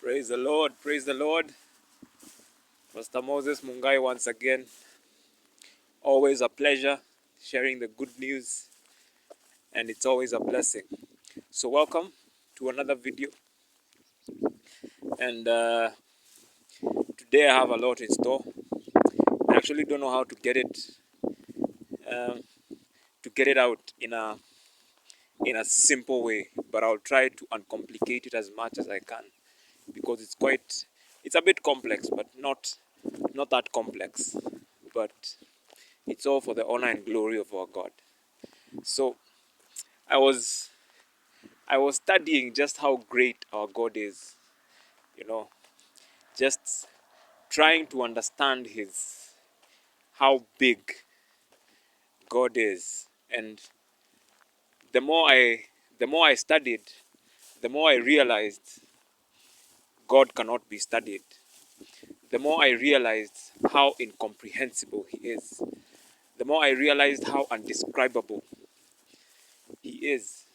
Praise the Lord, praise the Lord. Pastor Moses Mungai once again. Always a pleasure sharing the good news, and it's always a blessing. So welcome to another video, and today I have a lot in store. I actually don't know how um, to get it out in a simple way, but I'll try to uncomplicate it as much as I can because it's a bit complex, but not that complex. But it's all for the honor and glory of our God. So I was I was studying just how great our God is, you know, just trying to understand his how big God is. And the more I the more I studied, the more I realized God cannot be studied. The more I realized how incomprehensible he is. The more I realized how undescribable he is.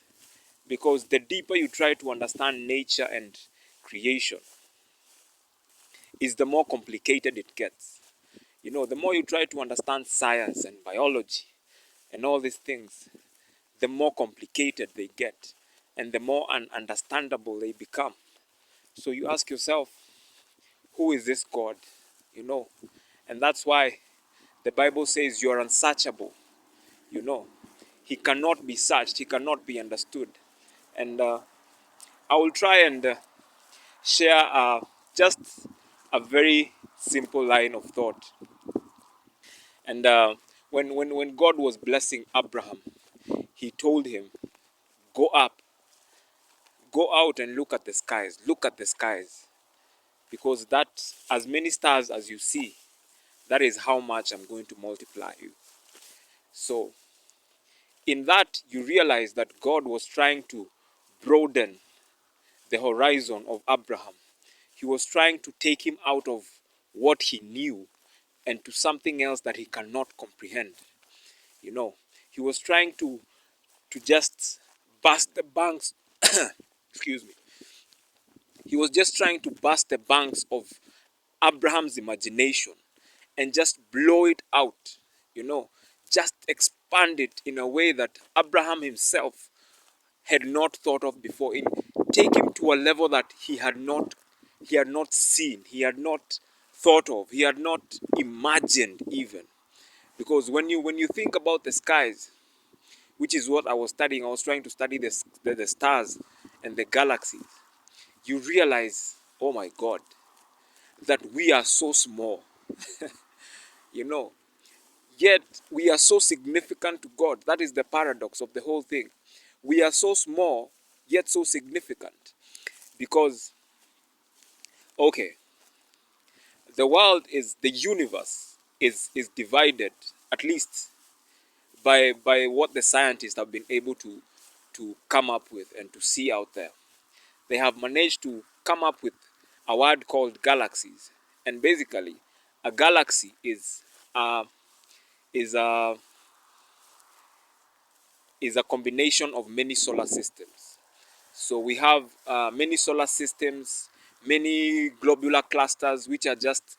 Because the deeper you try to understand nature and creation, is the more complicated it gets. You know, the more you try to understand science and biology and all these things, the more complicated they get and the more ununderstandable they become. So you ask yourself, who is this God? You know, and that's why the Bible says you are unsearchable. You know, he cannot be searched, he cannot be understood. And I will try and share just a very simple line of thought. And when God was blessing Abraham, he told him, go up, go out and look at the skies, because that, as many stars as you see, that is how much I'm going to multiply you. So in that, you realize that God was trying to broaden the horizon of Abraham. He was trying to take him out of what he knew and to something else that he cannot comprehend. You know, he was trying to just bust the banks. Excuse me. He was just trying to bust the banks of Abraham's imagination and just blow it out, you know, just expand it in a way that Abraham himself had not thought of before. Take him to a level that he had not seen, he had not thought of, he had not imagined even. Because when you think about the skies, which is what I was studying, I was trying to study the stars and the galaxies. You realize, oh my God, that we are so small, you know, yet we are so significant to God. That is the paradox of the whole thing. We are so small, yet so significant. Because, okay, the universe is divided, at least by what the scientists have been able to come up with and to see out there. They have managed to come up with a word called galaxies. And basically, a galaxy uh, is a is a combination of many solar systems. So we have many solar systems, many globular clusters, which are just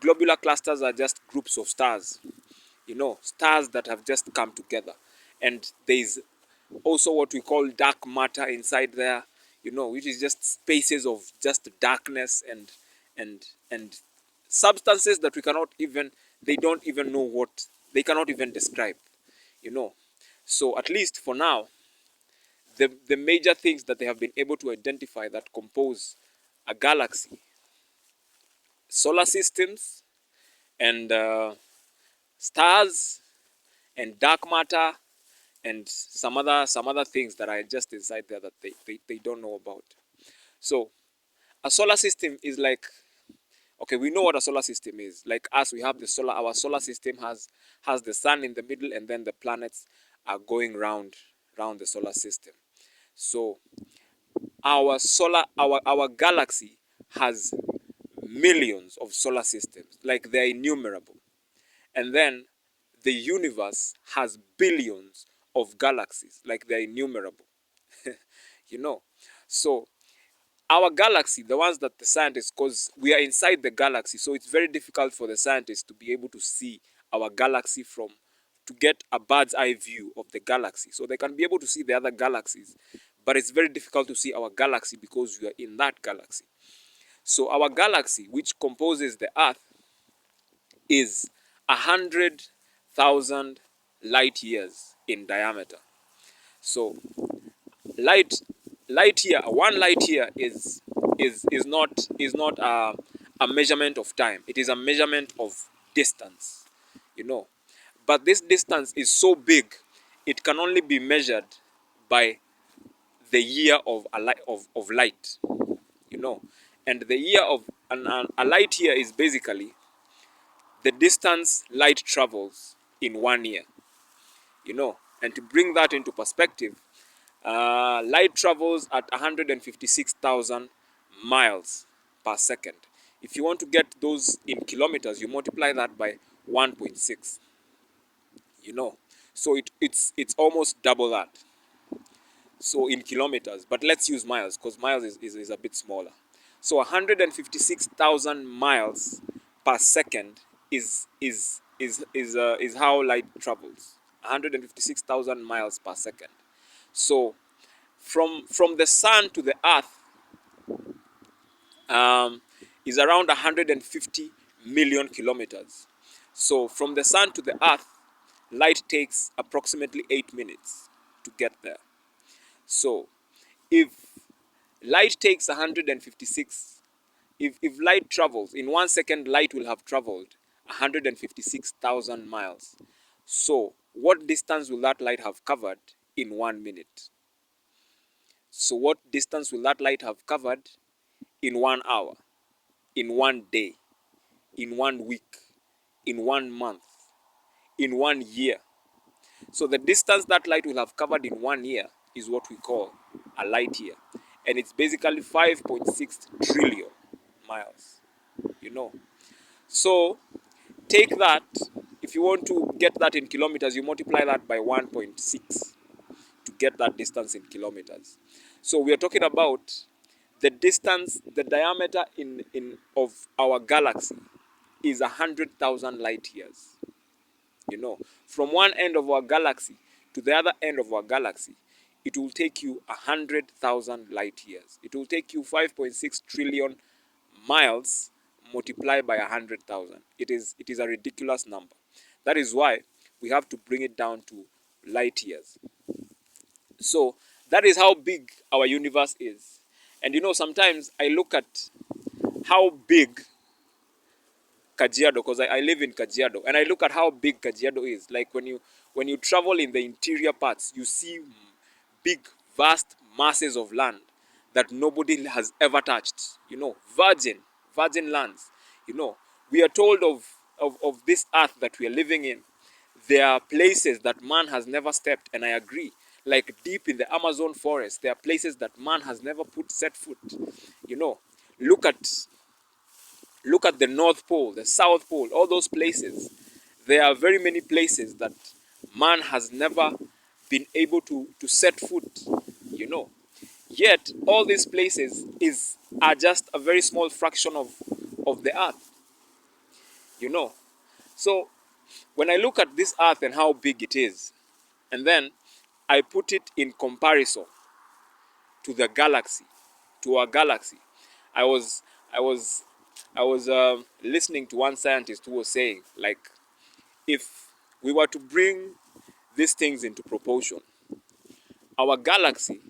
globular clusters are just groups of stars. You know, stars that have just come together. And there is also what we call dark matter inside there, you know, which is just spaces of just darkness and substances that we cannot even, they don't even know what, they cannot even describe, you know. So at least for now, the major things that they have been able to identify that compose a galaxy, solar systems and stars and dark matter and some other things that are just inside there that they don't know about. So a solar system is like, okay, we know what a solar system is. Like us, we have the solar, our solar system has the sun in the middle, and then the planets are going round the solar system. So our galaxy has millions of solar systems, like they're innumerable. And then the universe has billions of galaxies, like they're innumerable. You know, so Our galaxy, the ones that the scientists, because we are inside the galaxy, so it's very difficult for the scientists to be able to see our galaxy to get a bird's eye view of the galaxy. So they can be able to see the other galaxies, but it's very difficult to see our galaxy because we are in that galaxy. So our galaxy, which composes the Earth, is 100,000 light years in diameter. So light light year, one light year is not a measurement of time. It is a measurement of distance, you know. But this distance is so big, it can only be measured by the year of of light, you know. And the year of a light year is basically the distance light travels in 1 year, you know. And to bring that into perspective, light travels at 156,000 miles per second. If you want to get those in kilometers, you multiply that by 1.6, you know. So it's almost double that. So in kilometers, but let's use miles because miles is a bit smaller. So 156,000 miles per second is how light travels. 156,000 miles per second. So from the sun to the earth is around 150 million kilometers. So from the sun to the earth, light takes approximately 8 minutes to get there. So if light takes 156, if light travels in 1 second, light will have traveled 156,000 miles. So what distance will that light have covered in 1 minute? So what distance will that light have covered in 1 hour, in 1 day, in 1 week, in 1 month, in 1 year? So the distance that light will have covered in 1 year is what we call a light year. And it's basically 5.6 trillion miles, you know. So take that, if you want to get that in kilometers, you multiply that by 1.6 to get that distance in kilometers. So we are talking about the distance, the diameter in of our galaxy is 100,000 light years. You know, from one end of our galaxy to the other end of our galaxy, it will take you 100,000 light years. It will take you 5.6 trillion miles multiplied by 100,000. It is a ridiculous number. That is why we have to bring it down to light years. So that is how big our universe is. And you know, sometimes I look at how big Kajiado, because I live in Kajiado, and I look at how big Kajiado is. Like when you travel in the interior parts, you see big, vast masses of land that nobody has ever touched. You know, virgin lands. You know, we are told of this earth that we are living in. There are places that man has never stepped, and I agree. Like deep in the Amazon forest, there are places that man has never set foot. You know, look at the North Pole, the South Pole, all those places. There are very many places that man has never been able to set foot, you know. Yet all these places are just a very small fraction of the earth, you know. So when I look at this earth and how big it is, and then I put it in comparison to the galaxy, to our galaxy, I was I was I was listening to one scientist who was saying, like, if we were to bring these things into proportion, our galaxy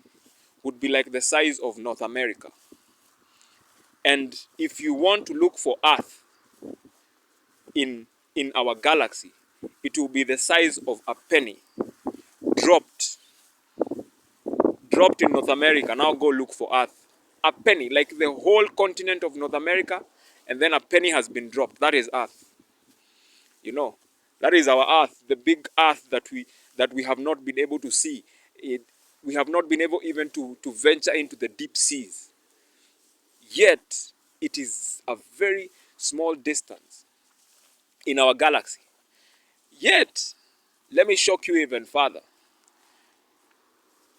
would be like the size of North America. And if you want to look for Earth in our galaxy, it will be the size of a penny dropped dropped in North America. Now go look for Earth. A penny, like the whole continent of North America, and then a penny has been dropped. That is Earth. You know, that is our Earth, the big Earth that we have not been able to see. We have not been able even to venture into the deep seas. Yet, it is a very small distance in our galaxy. Yet, let me shock you even further.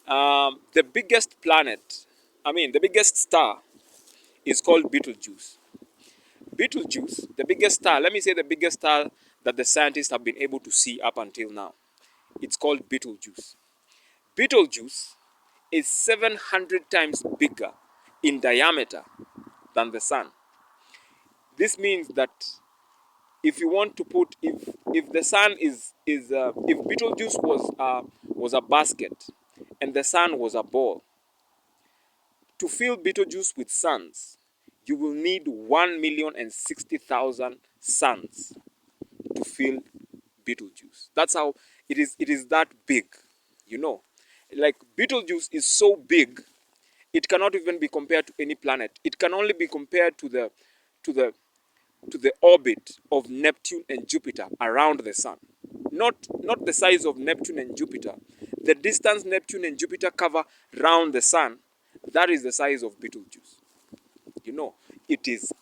The biggest planet, the biggest star is called Betelgeuse. Betelgeuse, the biggest star, let me say the biggest star that the scientists have been able to see up until now. It's called Betelgeuse. Betelgeuse is 700 times bigger in diameter than the sun. This means that if you want to put, if the sun if Betelgeuse was a basket and the sun was a ball, to fill Betelgeuse with suns, you will need 1,060,000 suns to fill Betelgeuse. That's how it is. It is that big, you know. Like Betelgeuse is so big, it cannot even be compared to any planet. It can only be compared to to the the orbit of Neptune and Jupiter around the sun. Not the size of Neptune and Jupiter. The distance Neptune and Jupiter cover round the sun, that is the size of Betelgeuse. You know, it is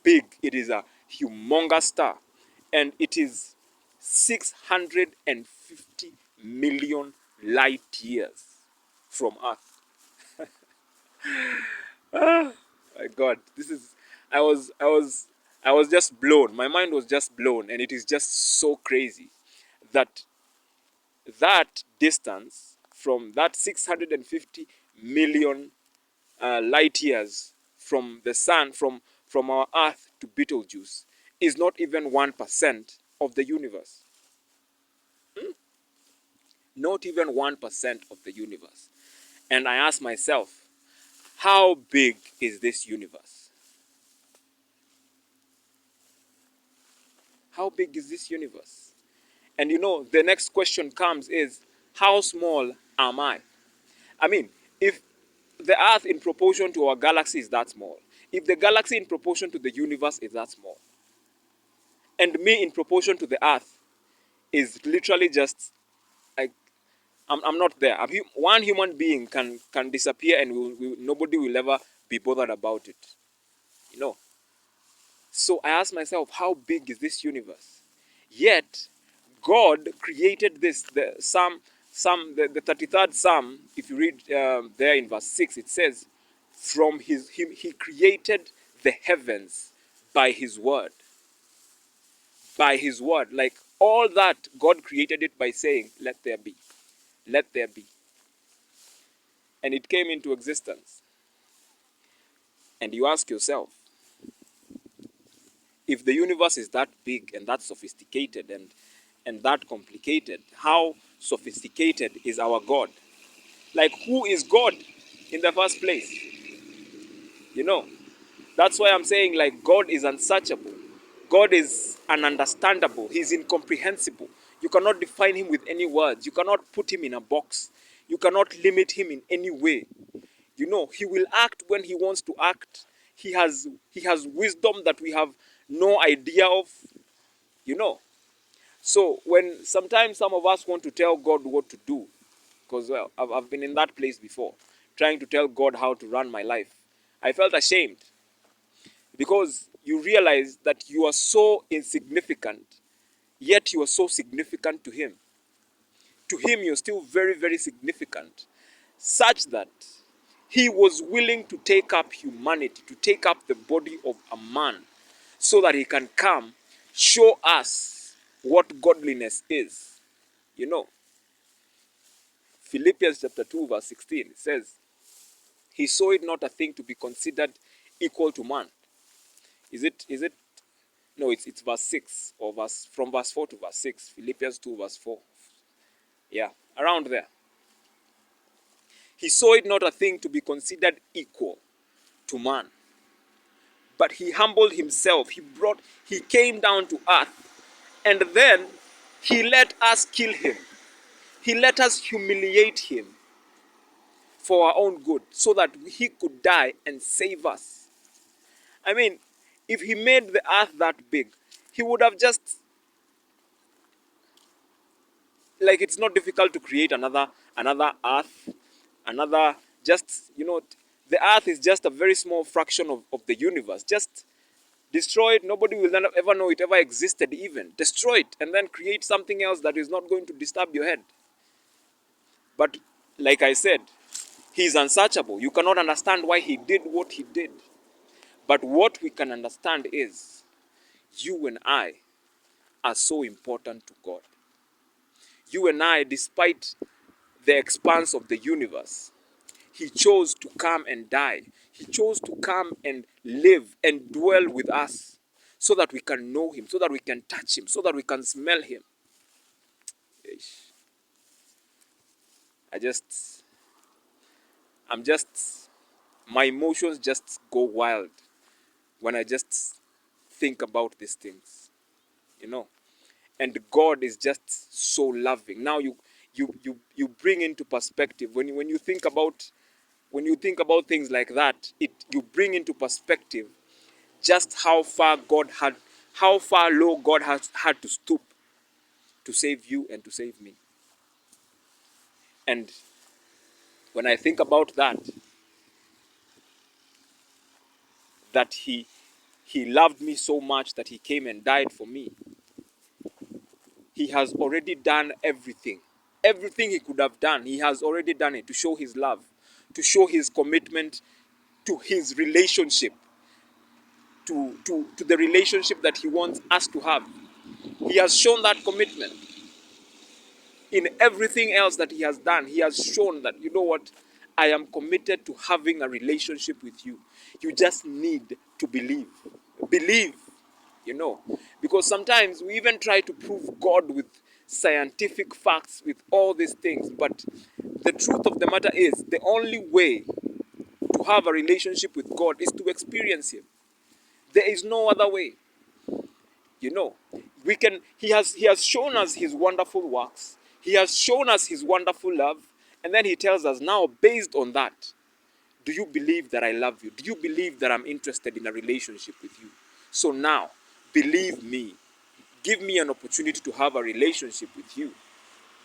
it is a humongous star, and it is 650 million light years from Earth. My God, this is, I was, I was, I was just blown. My mind was just blown, and it is just so crazy that that distance from that 650 million light years from the sun, from our Earth to Betelgeuse, is not even 1% of the universe. Not even 1% of the universe. And I ask myself, how big is this universe? How big is this universe? And you know, the next question comes is, how small am I? I mean, if the Earth in proportion to our galaxy is that small, if the galaxy in proportion to the universe is that small, and me in proportion to the Earth is literally just like, I'm not there. One human being can disappear, and nobody will ever be bothered about it. You know. So I ask myself, how big is this universe? Yet, God created this. The 33rd Psalm, if you read there in verse 6, it says, from him, he created the heavens by his word. By his word. Like all that, God created it by saying, let there be. Let there be. And it came into existence. And you ask yourself, if the universe is that big and that sophisticated and that complicated, how sophisticated is our God? Like, who is God in the first place? You know, that's why I'm saying, like, God is unsearchable. God is ununderstandable. He's incomprehensible. You cannot define him with any words. You cannot put him in a box. You cannot limit him in any way. You know, he will act when he wants to act. He has wisdom that we have no idea of, you know. So when sometimes some of us want to tell God what to do, because well, I've been in that place before, trying to tell God how to run my life, I felt ashamed, because you realize that you are so insignificant, yet you are so significant to him. To him, you're still very, very significant, such that he was willing to take up humanity, to take up the body of a man, so that he can come show us what godliness is. You know, Philippians chapter 2, verse 16, it says, he saw it not a thing to be considered equal to man. Is it? No, it's verse 6, or from verse 4 to verse 6. Philippians 2, verse 4. Yeah, around there. He saw it not a thing to be considered equal to man, but he humbled himself. He came down to earth, and then he let us kill him. He let us humiliate him for our own good, so that he could die and save us. I mean, if he made the earth that big, he would have just, like, it's not difficult to create another earth, another, just, you know, the earth is just a very small fraction of the universe. Just destroy it. Nobody will ever know it ever existed. Even destroy it and then create something else that is not going to disturb your head. But like I said, he is unsearchable. You cannot understand why he did what he did. But what we can understand is you and I are so important to God. You and I, despite the expanse of the universe, He chose to come and die. He chose to come and live and dwell with us so that we can know Him, so that we can touch Him, so that we can smell Him. I just, I'm just, my emotions just go wild when I just think about these things, you know. And God is just so loving. Now you bring into perspective when you think about things like that, you bring into perspective just how far low God has had to stoop to save you and to save me. And when I think about that he loved me so much that he came and died for me, he has already done everything. Everything he could have done, he has already done it to show his love, to show his commitment to his relationship, to the relationship that he wants us to have. He has shown that commitment. In everything else that he has done, he has shown that, you know what, I am committed to having a relationship with you. You just need to believe. Believe, you know. Because sometimes we even try to prove God with scientific facts, with all these things. But the truth of the matter is, the only way to have a relationship with God is to experience Him. There is no other way. You know, he has shown us his wonderful works. He has shown us his wonderful love. And then he tells us, now, based on that, do you believe that I love you? Do you believe that I'm interested in a relationship with you? So now, believe me. Give me an opportunity to have a relationship with you.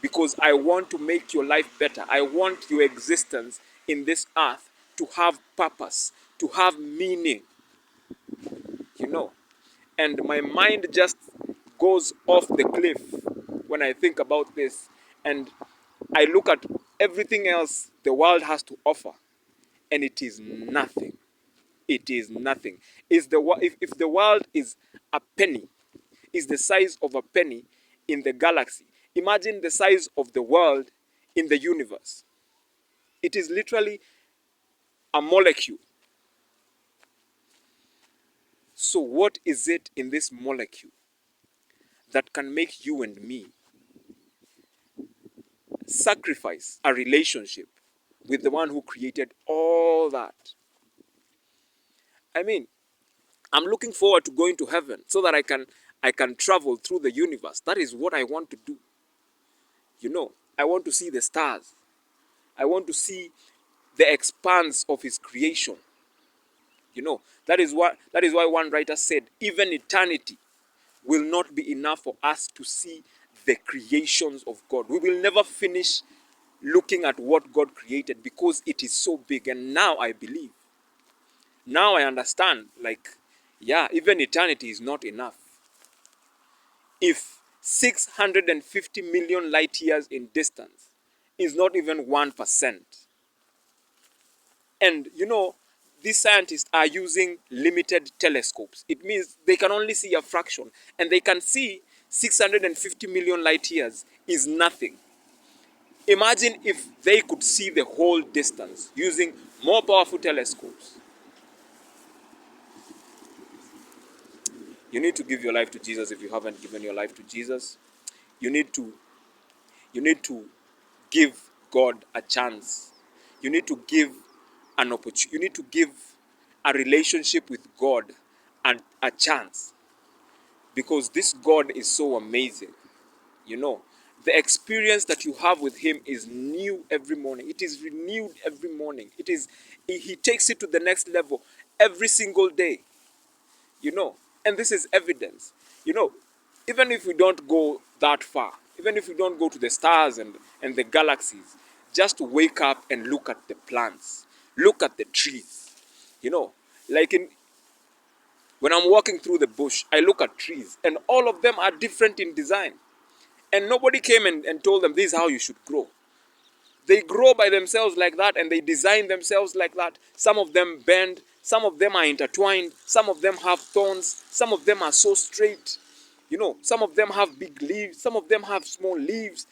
Because I want to make your life better. I want your existence in this earth to have purpose, to have meaning. You know, and my mind just goes off the cliff when I think about this, and I look at everything else the world has to offer, and it is nothing. It is nothing. If the world is a penny, is the size of a penny in the galaxy, imagine the size of the world in the universe. It is literally a molecule. So what is it in this molecule that can make you and me sacrifice a relationship with the one who created all that? I mean, I'm looking forward to going to heaven so that I can travel through the universe. That is what I want to do. You know, I want to see the stars. I want to see the expanse of his creation. You know, that is why one writer said, even eternity will not be enough for us to see the creations of God. We will never finish looking at what God created because it is so big. And now I believe. Now I understand, like, yeah, even eternity is not enough. If 650 million light years in distance is not even 1%. And, you know, these scientists are using limited telescopes. It means they can only see a fraction. And they can see 650 million light years is nothing. Imagine if they could see the whole distance using more powerful telescopes. You need to give your life to Jesus if you haven't given your life to Jesus. You need to you need to give God a chance. You need to give an opportunity. You need to give a relationship with God and a chance, because this God is so amazing. You know, the experience that you have with him is new every morning. It is renewed every morning. He takes it to the next level every single day. You know, and this is evidence. You know, even if we don't go that far, even if we don't go to the stars and the galaxies, just wake up and look at the plants, look at the trees. You know, like when I'm walking through the bush, I look at trees and all of them are different in design. And nobody came and told them this is how you should grow. They grow by themselves like that, and they design themselves like that. Some of them bend, some of them are intertwined, some of them have thorns, some of them are so straight. Some of them have big leaves, some of them have small leaves,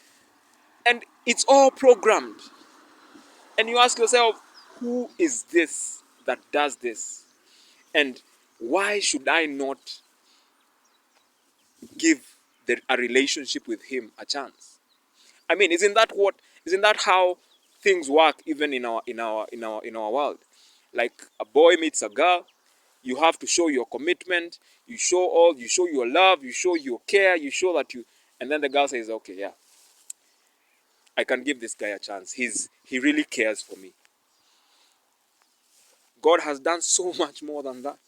and it's all programmed. And you ask yourself, who is this that does this? And why should I not give a relationship with him a chance? I mean, isn't that how things work even in our world? Like a boy meets a girl, you have to show your commitment, you show your love, you show your care, you show that and then the girl says, okay, yeah, I can give this guy a chance. He really cares for me. God has done so much more than that.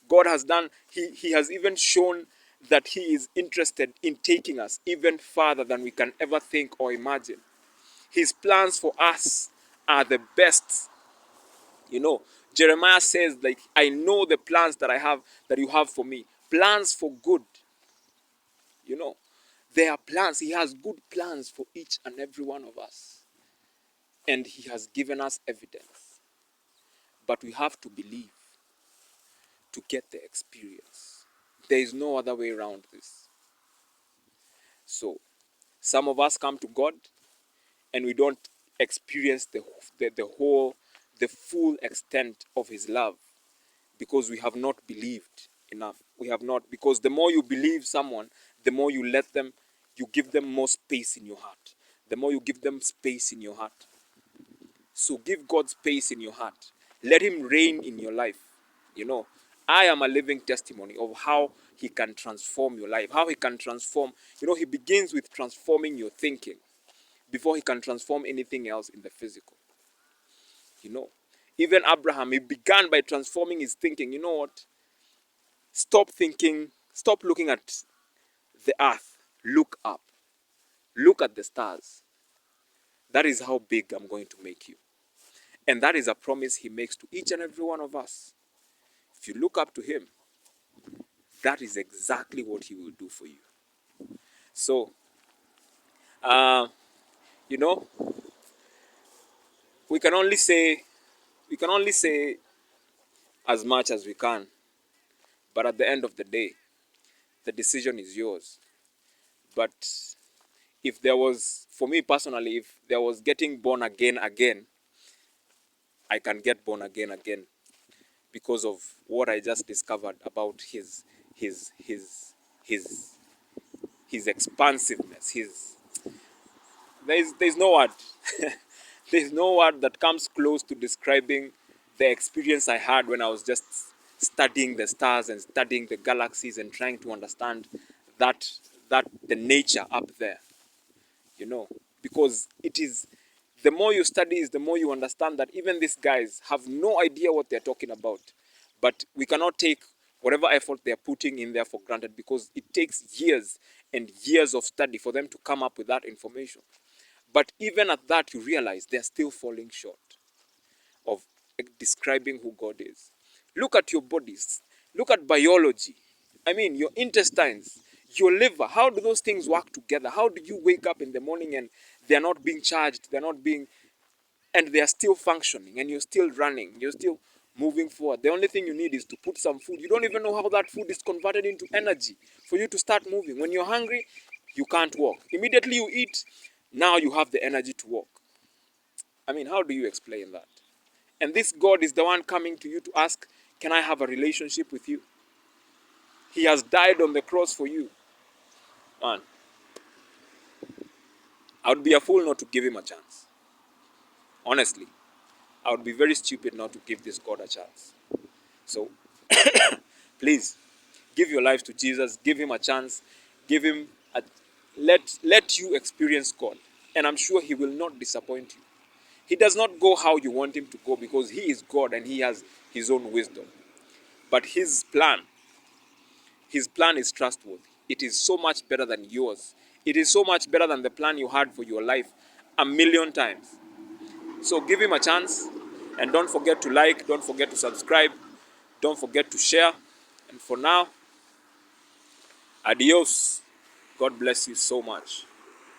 God has done, he has even shown that he is interested in taking us even further than we can ever think or imagine. His plans for us are the best. Jeremiah says, like, I know the plans that you have for me. Plans for good. There are plans. He has good plans for each and every one of us. And he has given us evidence. But we have to believe to get the experience. There is no other way around this. So, some of us come to God and we don't experience the full extent of his love because we have not believed enough. We have not, because the more you believe someone, the more you give them more space in your heart. The more you give them space in your heart. So give God space in your heart. Let him reign in your life. I am a living testimony of how he can transform your life, how he can transform. He begins with transforming your thinking before he can transform anything else in the physical. Even Abraham, he began by transforming his thinking. You know what? Stop looking at the earth. Look up. Look at the stars. That is how big I'm going to make you. And that is a promise he makes to each and every one of us. If you look up to him, that is exactly what he will do for you. So, uh, you know, we can only say as much as we can, but at the end of the day, the decision is yours. But if there was, for me personally, if there was getting born again, I can get born again because of what I just discovered about his his his expansiveness. There's no word. There's no word that comes close to describing the experience I had when I was just studying the stars and studying the galaxies and trying to understand that the nature up there. Because it is, the more you study is the more you understand that even these guys have no idea what they're talking about. But we cannot take whatever effort they're putting in there for granted, because it takes years and years of study for them to come up with that information. But even at that, you realize they're still falling short of describing who God is. Look at your bodies. Look at biology. I mean, your intestines, your liver. How do those things work together? How do you wake up in the morning and they're not being charged, and they're still functioning, and you're still running, you're still moving forward? The only thing you need is to put some food. You don't even know how that food is converted into energy for you to start moving. When you're hungry, you can't walk. Immediately you eat, now you have the energy to walk. I mean, how do you explain that? And this God is the one coming to you to ask, can I have a relationship with you? He has died on the cross for you. Man, I would be a fool not to give him a chance. Honestly, I would be very stupid not to give this God a chance. So, please, give your life to Jesus. Give him a chance. Give him let you experience God. And I'm sure he will not disappoint you. He does not go how you want him to go, because he is God and he has his own wisdom. But his plan is trustworthy. It is so much better than yours. It is so much better than the plan you had for your life a million times. So give him a chance, and don't forget to like, don't forget to subscribe, don't forget to share. And for now, adios. God bless you so much.